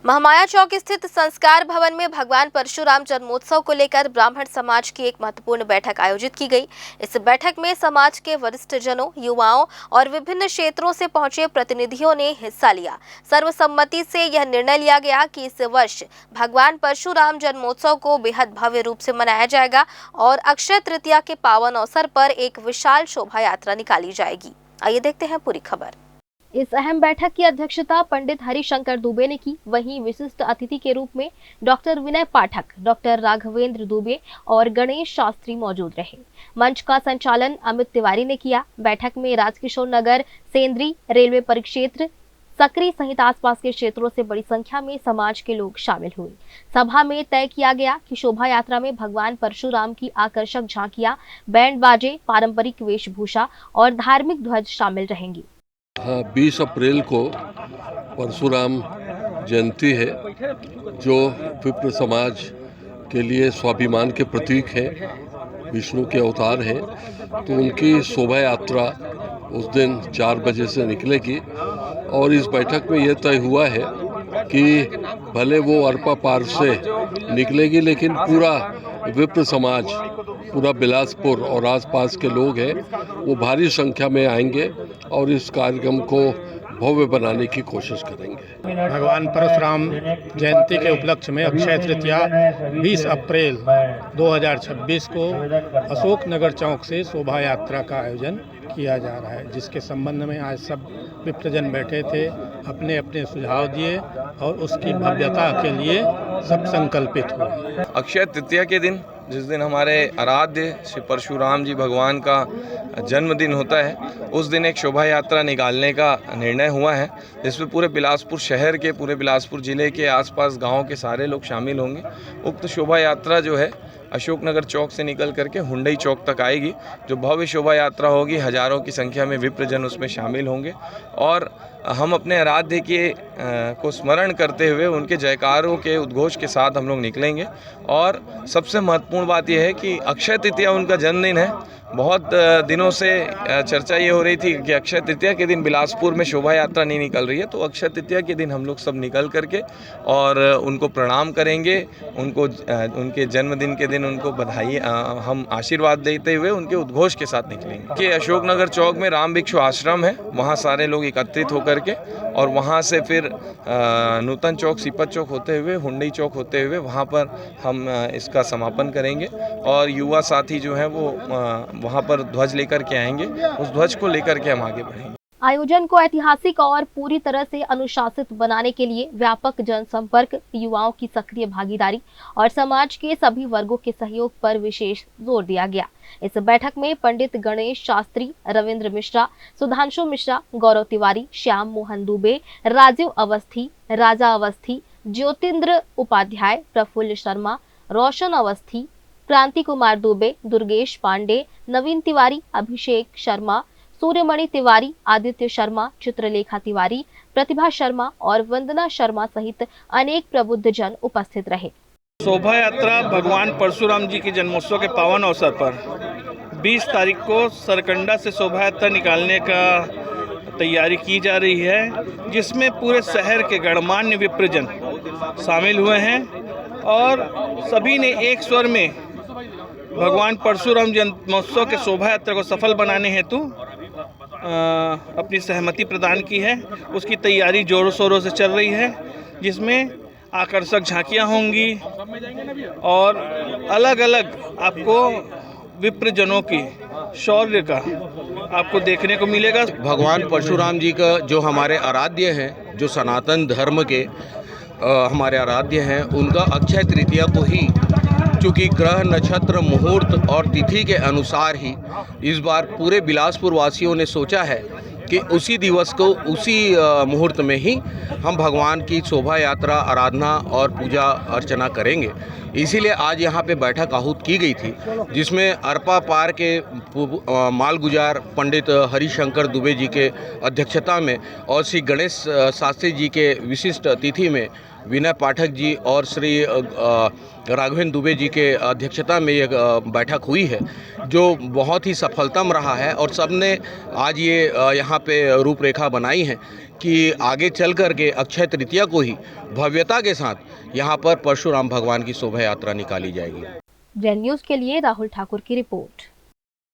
महामाया चौक स्थित संस्कार भवन में भगवान परशुराम जन्मोत्सव को लेकर ब्राह्मण समाज की एक महत्वपूर्ण बैठक आयोजित की गई। इस बैठक में समाज के वरिष्ठ जनों, युवाओं और विभिन्न क्षेत्रों से पहुंचे प्रतिनिधियों ने हिस्सा लिया। सर्वसम्मति से यह निर्णय लिया गया कि इस वर्ष भगवान परशुराम जन्मोत्सव को बेहद भव्य रूप से मनाया जाएगा और अक्षय तृतीया के पावन अवसर पर एक विशाल शोभा यात्रा निकाली जाएगी। आइए देखते हैं पूरी खबर। इस अहम बैठक की अध्यक्षता पंडित हरिशंकर दुबे ने की। वहीं विशिष्ट अतिथि के रूप में डॉक्टर विनय पाठक, डॉक्टर राघवेंद्र दुबे और गणेश शास्त्री मौजूद रहे। मंच का संचालन अमित तिवारी ने किया। बैठक में राजकिशोर नगर, सेंद्री, रेलवे परिक्षेत्र, सकरी सहित आसपास के क्षेत्रों से बड़ी संख्या में समाज के लोग शामिल हुए। सभा में तय किया गया कि शोभा यात्रा में भगवान परशुराम की आकर्षक झांकियां, बैंड बाजे, पारंपरिक वेशभूषा और धार्मिक ध्वज शामिल रहेंगी। 20 अप्रैल को परशुराम जयंती है, जो विप्र समाज के लिए स्वाभिमान के प्रतीक है, विष्णु के अवतार हैं। तो उनकी शोभा यात्रा उस दिन 4 बजे से निकलेगी और इस बैठक में यह तय हुआ है कि भले वो अरपा पार से निकलेगी, लेकिन पूरा विप्र समाज, पूरा बिलासपुर और आसपास के लोग हैं, वो भारी संख्या में आएंगे और इस कार्यक्रम को भव्य बनाने की कोशिश करेंगे। भगवान परशुराम जयंती के उपलक्ष्य में अक्षय तृतीया 20 अप्रैल 2026 को अशोक नगर चौक से शोभा यात्रा का आयोजन किया जा रहा है, जिसके संबंध में आज सब विप्रजन बैठे थे, अपने अपने सुझाव दिए और उसकी भव्यता के लिए सब संकल्पित हुए। अक्षय तृतीया के दिन, जिस दिन हमारे आराध्य श्री परशुराम जी भगवान का जन्मदिन होता है, उस दिन एक शोभा यात्रा निकालने का निर्णय हुआ है, जिसमें पूरे बिलासपुर शहर के, पूरे बिलासपुर ज़िले के आसपास गांव के सारे लोग शामिल होंगे। उक्त शोभा यात्रा जो है अशोक नगर चौक से निकल करके हुंडई चौक तक आएगी, जो भव्य शोभा यात्रा होगी। हजारों की संख्या में विप्रजन उसमें शामिल होंगे और हम अपने आराध्य के को स्मरण करते हुए उनके जयकारों के उद्घोष के साथ हम लोग निकलेंगे। और सबसे महत्वपूर्ण बात यह है कि अक्षय तृतीया उनका जन्मदिन है। बहुत दिनों से चर्चा ये हो रही थी कि अक्षय तृतीया के दिन बिलासपुर में शोभा यात्रा नहीं निकल रही है, तो अक्षय तृतीया के दिन हम लोग सब निकल करके और उनको प्रणाम करेंगे। उनको उनके जन्मदिन के दिन उनको बधाई, हम आशीर्वाद देते हुए उनके उद्घोष के साथ निकलेंगे। कि अशोक नगर चौक में राम भिक्षु आश्रम है, वहाँ सारे लोग एकत्रित होकर के और वहाँ से फिर नूतन चौक, सीपत चौक होते हुए, हुंडई चौक होते हुए वहाँ पर हम इसका समापन करेंगे। और युवा साथी जो हैं वो वहाँ पर ध्वज लेकर के आएंगे, उस ध्वज को लेकर के हम आगे बढ़ेंगे। आयोजन को ऐतिहासिक और पूरी तरह से अनुशासित बनाने के लिए व्यापक जनसंपर्क, युवाओं की सक्रिय भागीदारी और समाज के सभी वर्गों के सहयोग पर विशेष जोर दिया गया। इस बैठक में पंडित गणेश शास्त्री, रविंद्र मिश्रा, सुधांशु मिश्रा, गौरव तिवारी, श्याम मोहन दुबे, राजीव अवस्थी, राजा अवस्थी, ज्योतिंद्र उपाध्याय, प्रफुल्ल शर्मा, रोशन अवस्थी, क्रांति कुमार दुबे, दुर्गेश पांडे, नवीन तिवारी, अभिषेक शर्मा, सूर्यमणि तिवारी, आदित्य शर्मा, चित्रलेखा तिवारी, प्रतिभा शर्मा और वंदना शर्मा सहित अनेक प्रबुद्ध जन उपस्थित रहे। शोभा यात्रा भगवान परशुराम जी के जन्मोत्सव के पावन अवसर पर 20 तारीख को सरकंडा से शोभा यात्रा निकालने का तैयारी की जा रही है, जिसमें पूरे शहर के गणमान्य विप्रजन शामिल हुए हैं और सभी ने एक स्वर में भगवान परशुराम जन्मोत्सव के शोभा यात्रा को सफल बनाने हेतु अपनी सहमति प्रदान की है। उसकी तैयारी जोरों शोरों से चल रही है, जिसमें आकर्षक झांकियां होंगी और अलग अलग आपको विप्रजनों की शौर्य का आपको देखने को मिलेगा। भगवान परशुराम जी का जो हमारे आराध्य हैं, जो सनातन धर्म के हमारे आराध्य हैं, उनका अक्षय तृतीया को ही, चूँकि ग्रह, नक्षत्र, मुहूर्त और तिथि के अनुसार ही इस बार पूरे बिलासपुर वासियों ने सोचा है कि उसी दिवस को, उसी मुहूर्त में ही हम भगवान की शोभा यात्रा, आराधना और पूजा अर्चना करेंगे। इसीलिए आज यहाँ पे बैठक आहूत की गई थी, जिसमें अरपा पार के मालगुजार पंडित हरिशंकर दुबे जी के अध्यक्षता में और श्री गणेश शास्त्री जी के विशिष्ट अतिथि में विनय पाठक जी और श्री राघवेंद्र दुबे जी के अध्यक्षता में ये बैठक हुई है, जो बहुत ही सफलतम रहा है और सबने आज ये यहाँ यहाँ पे रूपरेखा बनाई है कि आगे चल कर के अक्षय तृतीया को ही भव्यता के साथ यहाँ पर परशुराम भगवान की शोभा यात्रा निकाली जाएगी। जैन न्यूज़ के लिए राहुल ठाकुर की रिपोर्ट।